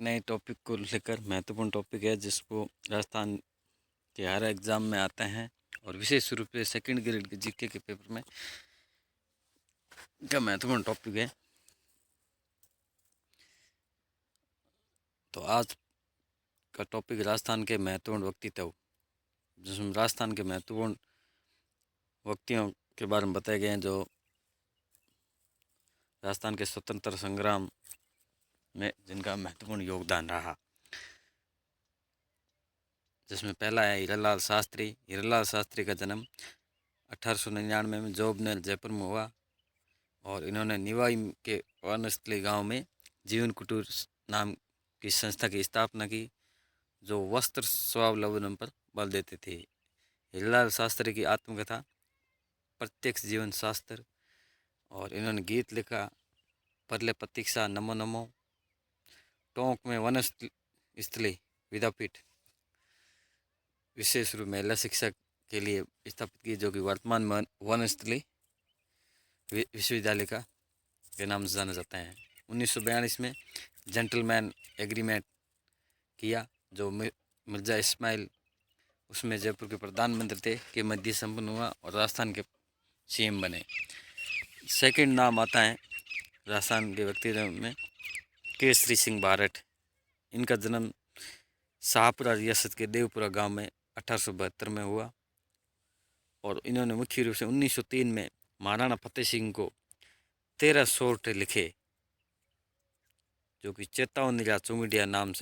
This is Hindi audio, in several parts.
नए टॉपिक को लेकर महत्वपूर्ण टॉपिक है जिसको राजस्थान के हर एग्ज़ाम में आते हैं और विशेष रूप से सेकंड ग्रेड के जीके के पेपर में का महत्वपूर्ण टॉपिक है। तो आज का टॉपिक राजस्थान के महत्वपूर्ण व्यक्तित्व, जिसमें राजस्थान के महत्वपूर्ण व्यक्तियों के बारे में बताए गए हैं जो राजस्थान के स्वतंत्र संग्राम में जिनका महत्वपूर्ण योगदान रहा। जिसमें पहला है हीरालाल शास्त्री। हीरालाल शास्त्री का जन्म 1899 में जोबनेर जयपुर में हुआ और इन्होंने निवाई के वनस्थली गांव में जीवन कुटीर नाम की संस्था की स्थापना की जो वस्त्र स्वावलंबन पर बल देते थे। हीरालाल शास्त्री की आत्मकथा प्रत्यक्ष जीवन शास्त्र, और इन्होंने गीत लिखा परले प्रतीक्षा, नमो नमो, टोंक में वनस्थली विद्यापीठ विशेष रूप महिला शिक्षा के लिए स्थापित की जो कि वर्तमान में वनस्थली विश्वविद्यालय का के नाम से जाना जाता है। 1942 में जेंटलमैन एग्रीमेंट किया जो मिर्जा इस्माइल उसमें जयपुर के प्रधानमंत्री थे के मध्य संपन्न हुआ और राजस्थान के सीएम बने। सेकंड नाम आता है राजस्थान के व्यक्तित्व में केसरी सिंह बारठ। इनका जन्म शाहपुरा रियासत के देवपुरा गांव में 1872 में हुआ और इन्होंने मुख्य रूप से 1903 में महाराणा फतेह सिंह को 13 सोर्ट लिखे जो कि चेतावनी या चुंगडिया नाम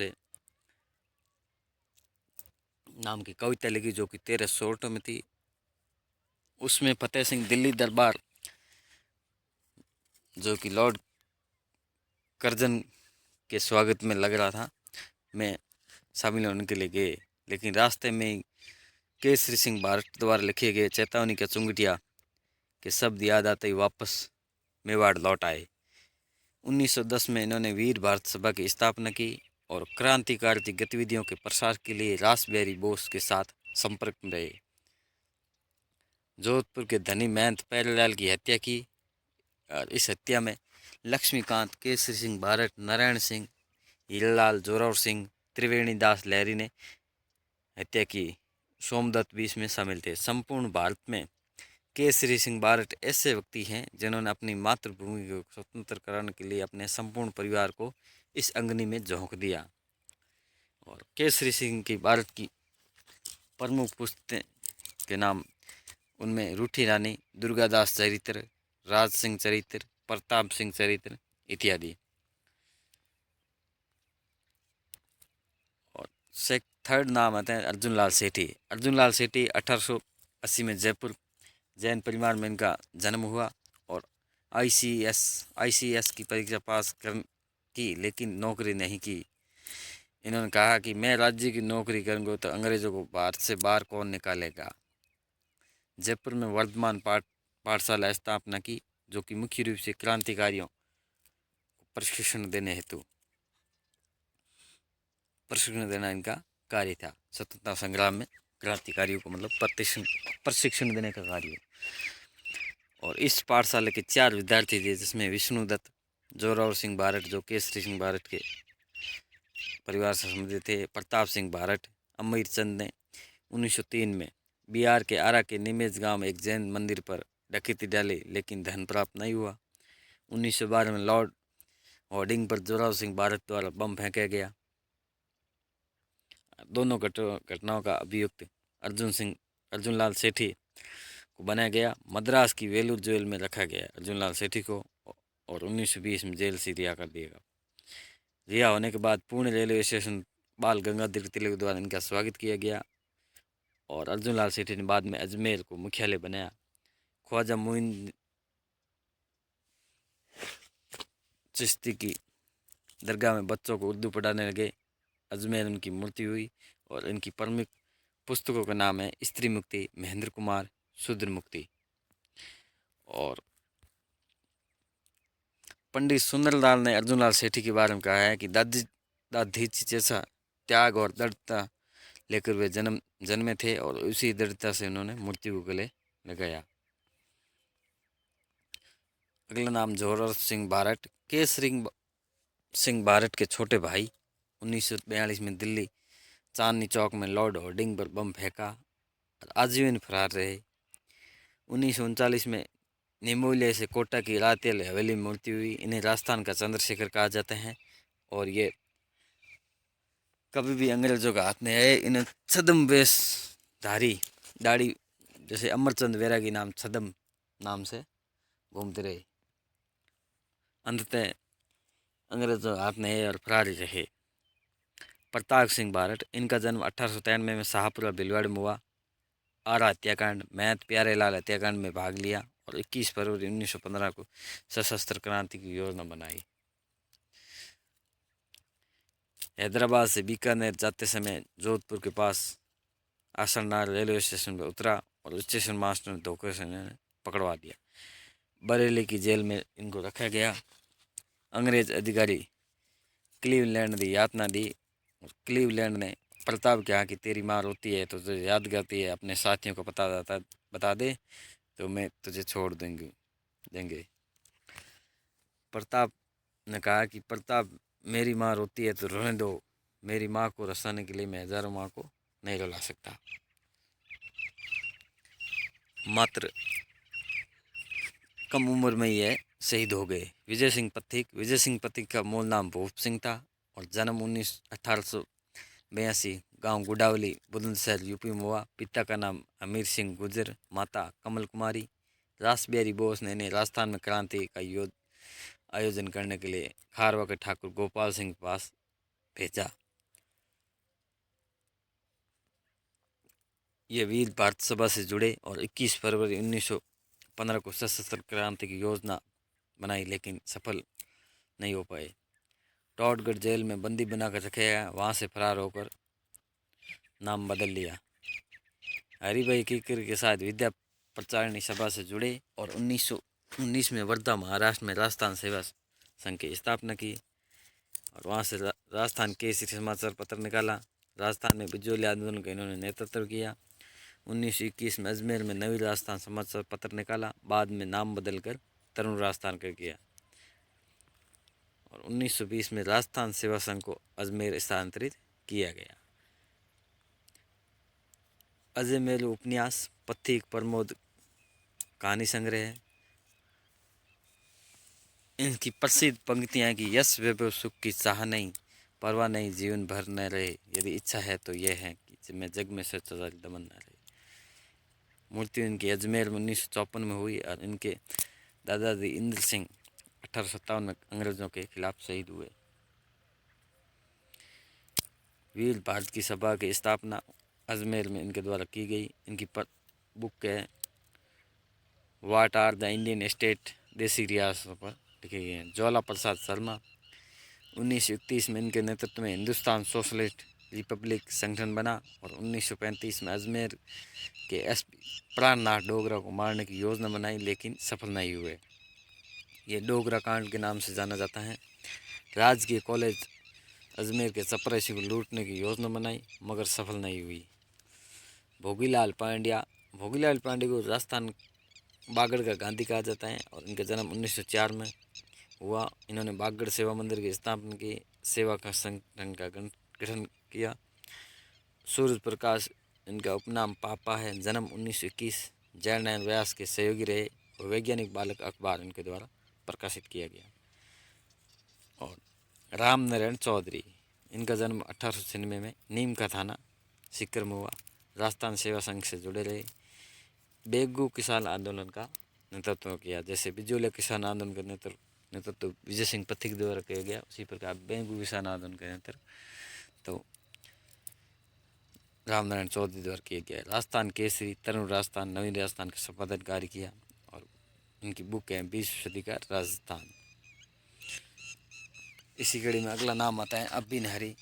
की कविता लिखी जो कि 13 सोर्ट में थी। उसमें फतेह सिंह दिल्ली दरबार जो कि लॉर्ड कर्जन के स्वागत में लग रहा था में शामिल होने के लिए गए, लेकिन रास्ते में केसरी सिंह बारठ द्वारा लिखे गए चेतावनी का चुंगटिया के शब्द याद आते ही वापस मेवाड़ लौट आए। 1910 में इन्होंने वीर भारत सभा की स्थापना की और क्रांतिकारी गतिविधियों के प्रसार के लिए रासबिहारी बोस के साथ संपर्क में रहे। जोधपुर के धनी महंत प्यारेलाल की हत्या की और इस हत्या में लक्ष्मीकांत, केसरी सिंह बारठ, नारायण सिंह, हीरालाल, जोरावर सिंह, त्रिवेणी दास लहरी ने हत्या की। सोमदत्त भी इसमें शामिल थे। संपूर्ण भारत में केसरी सिंह बारठ ऐसे व्यक्ति हैं जिन्होंने अपनी मातृभूमि को स्वतंत्र कराने के लिए अपने संपूर्ण परिवार को इस अग्नि में झोंक दिया। और केसरी सिंह की बारठ की प्रमुख पुस्तकें के नाम उनमें रूठी रानी, दुर्गादास चरित्र, राज सिंह चरित्र, प्रताप सिंह चरित्र इत्यादि। और थर्ड नाम आता है अर्जुन लाल सेठी। अर्जुन लाल सेठी 1880 में जयपुर जैन परिवार में इनका जन्म हुआ और आईसीएस की परीक्षा पास की लेकिन नौकरी नहीं की। इन्होंने कहा कि मैं राज्य की नौकरी करूँगा तो अंग्रेज़ों को भारत से बाहर कौन निकालेगा। जयपुर में वर्धमान पाठशाला स्थापना की जो कि मुख्य रूप से क्रांतिकारियों को प्रशिक्षण देने हेतु प्रशिक्षण देना इनका कार्य था। स्वतंत्रता संग्राम में क्रांतिकारियों को मतलब प्रशिक्षण देने का कार्य। और इस पाठशाला के 4 विद्यार्थी थे जिसमें विष्णुदत्त, जोरावर सिंह बारठ जो केसरी सिंह बारठ के परिवार से संबंधित थे, प्रताप सिंह बारठ। अमीर चंद ने 1903 में बिहार के आरा के निमेज गांव में एक जैन मंदिर पर डकैती डाली लेकिन धन प्राप्त नहीं हुआ। 1912 में लॉर्ड होर्डिंग पर जोरावर सिंह बारठ द्वारा बम फेंका गया। दोनों घटनाओं का अभियुक्त अर्जुन लाल सेठी को बनाया गया। मद्रास की वेलूर जेल में रखा गया अर्जुन लाल सेठी को और 1920 में जेल से रिहा कर दिया। रिहा होने के बाद पुणे रेलवे स्टेशन बाल गंगाधर तिलक द्वारा इनका स्वागत किया गया और अर्जुन लाल सेठी ने बाद में अजमेर को मुख्यालय बनाया। ख्वाजा मोइन चिश्ती की दरगाह में बच्चों को उर्दू पढ़ाने लगे। अजमेर उनकी मूर्ति हुई और इनकी प्रमुख पुस्तकों का नाम है स्त्री मुक्ति, महेंद्र कुमार, शूद्र मुक्ति। और पंडित सुंदरलाल ने अर्जुन लाल सेठी के बारे में कहा है कि दादी जैसा त्याग और दृढ़ता लेकर वे जन्मे थे और उसी दृढ़ता से उन्होंने मृत्यु को गले लगाया। अगला नाम जोरावर सिंह बारठ। केसरी सिंह बारठ के छोटे भाई 1942 में दिल्ली चांदनी चौक में लॉर्ड होर्डिंग पर बम फेंका और आजीवन फरार रहे। 1939 में निमोलिया से कोटा की रातेल हवेली में मृत्यु हुई। इन्हें राजस्थान का चंद्रशेखर कहा जाता है और ये कभी भी अंग्रेजों का हाथ नहीं आए। इन्हें छद्म वेशधारी दाढ़ी जैसे अमरचंद वैरागी नाम छद्म नाम से घूमते रहे। अंततः अंग्रेजों का हाथ नहीं आए और फरार ही रहे। प्रताप सिंह बारट, इनका जन्म 1893 में शाहपुरा भीलवाड़ा में हुआ। आरा हत्याकांड, महत प्यारेलाल हत्याकांड में भाग लिया और 21 फरवरी 1915 को सशस्त्र क्रांति की योजना बनाई। हैदराबाद से बीकानेर जाते समय जोधपुर के पास आसरनार रेलवे स्टेशन पर उतरा और स्टेशन मास्टर ने धोखे से इन्हें पकड़वा दिया। बरेली की जेल में इनको रखा गया। अंग्रेज अधिकारी क्लीवलैंड ने यातना दी और क्लीवलैंड ने प्रताप कहा कि तेरी माँ रोती है तो तुझे याद करती है, अपने साथियों को बता दे तो मैं तुझे छोड़ देंगे। प्रताप ने कहा कि प्रताप, मेरी माँ रोती है तो रोने दो, मेरी माँ को रसाने के लिए मैं हजारों माँ को नहीं रुला सकता। मात्र कम उम्र में यह शहीद हो गए। विजय सिंह पथिक का मूल नाम भूप सिंह था और जन्म 1882 गांव गुडावली बुलंदशहर यूपी में हुआ। पिता का नाम अमीर सिंह गुजर, माता कमल कुमारी। रासबिहारी बोस ने इन्हें राजस्थान में क्रांति का आयोजन करने के लिए खारवा के ठाकुर गोपाल सिंह के पास भेजा। ये वीर भारत सभा से जुड़े और 21 फरवरी 1915 को सशस्त्र क्रांति की योजना बनाई, लेकिन सफल नहीं हो पाए। टॉडगढ़ जेल में बंदी बनाकर रखे गया, वहाँ से फरार होकर नाम बदल लिया। हरिभाई कीकर के साथ विद्या प्रचारिणी सभा से जुड़े और 1919 में वर्धा महाराष्ट्र में राजस्थान सेवा संघ की स्थापना की और वहाँ से राजस्थान केसरी समाचार पत्र निकाला। राजस्थान में बिजोली आंदोलन का इन्होंने नेतृत्व किया। 1921 में अजमेर में नवी राजस्थान समाचार पत्र निकाला, बाद में नाम बदलकर तरुण राजस्थान कर किया और 1920 में राजस्थान सेवा संघ को अजमेर स्थानांतरित किया गया। अजमेर उपन्यास, पथिक, प्रमोद कहानी संग्रह है। इनकी प्रसिद्ध पंक्तियाँ हैं कि यश वैभव सुख की चाह नहीं, परवाह नहीं जीवन भर न रहे, यदि इच्छा है तो यह है कि मैं जग में सच्चा दमन न रहे। मृत्यु इनकी अजमेर में 1954 में हुई और इनके दादाजी इंद्र सिंह 1857 में अंग्रेजों के खिलाफ शहीद हुए। वीर भारत की सभा की स्थापना अजमेर में इनके द्वारा की गई। इनकी बुक है what are the Indian state, देसी रियासतों पर लिखी गई हैं। ज्वाला प्रसाद शर्मा 1931 में इनके नेतृत्व में हिंदुस्तान सोशलिस्ट रिपब्लिक संगठन बना और 1935 में अजमेर के एसपी प्राणनाथ डोगरा को मारने की योजना बनाई, लेकिन सफल नहीं हुए। ये डोगरा कांड के नाम से जाना जाता है। राजकीय कॉलेज अजमेर के चपरासी को लूटने की योजना बनाई मगर सफल नहीं हुई। भोगीलाल पांड्या को राजस्थान बागड़ का गांधी कहा जाता है और इनका जन्म 1904 में हुआ। इन्होंने बागड़ सेवा मंदिर की स्थापना की, सेवा का संगठन का गठन किया। सूरज प्रकाश इनका उपनाम पापा है। जन्म 1921, जयनारायण व्यास के सहयोगी रहे और वैज्ञानिक बालक अखबार इनके द्वारा प्रकाशित किया गया। और राम नारायण चौधरी, इनका जन्म 1896 में नीम का थाना सीकर में हुआ। राजस्थान सेवा संघ से जुड़े रहे। बेगू किसान आंदोलन का नेतृत्व किया। जैसे बिजोलिया किसान आंदोलन का नेतृत्व विजय सिंह पथिक द्वारा किया गया, उसी प्रकार बेगू किसान आंदोलन का नेतृत्व तो रामनारायण चौधरी द्वारा किया गया। राजस्थान केसरी, तरुण राजस्थान, नवीन राजस्थान का संपादन कार्य किया और इनकी बुक है 20वीं सदी का राजस्थान। इसी कड़ी में अगला नाम आता है अब्बिन हरी।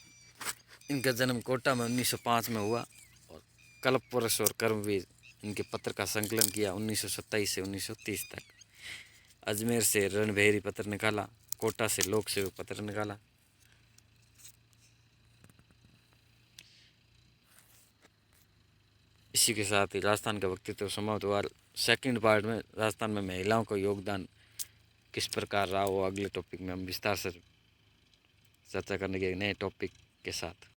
इनका जन्म कोटा में 1905 में हुआ और कल्प पुरुष और कर्मवीर इनके पत्र का संकलन किया 1927 से 1930 तक। अजमेर से रणभेरी पत्र निकाला, कोटा से लोक सेवक पत्र निकाला। इसी के साथ ही राजस्थान का व्यक्तित्व समाप्त हुआ। सेकंड पार्ट में राजस्थान में महिलाओं का योगदान किस प्रकार रहा वो अगले टॉपिक में हम विस्तार से चर्चा करने के नए टॉपिक के साथ।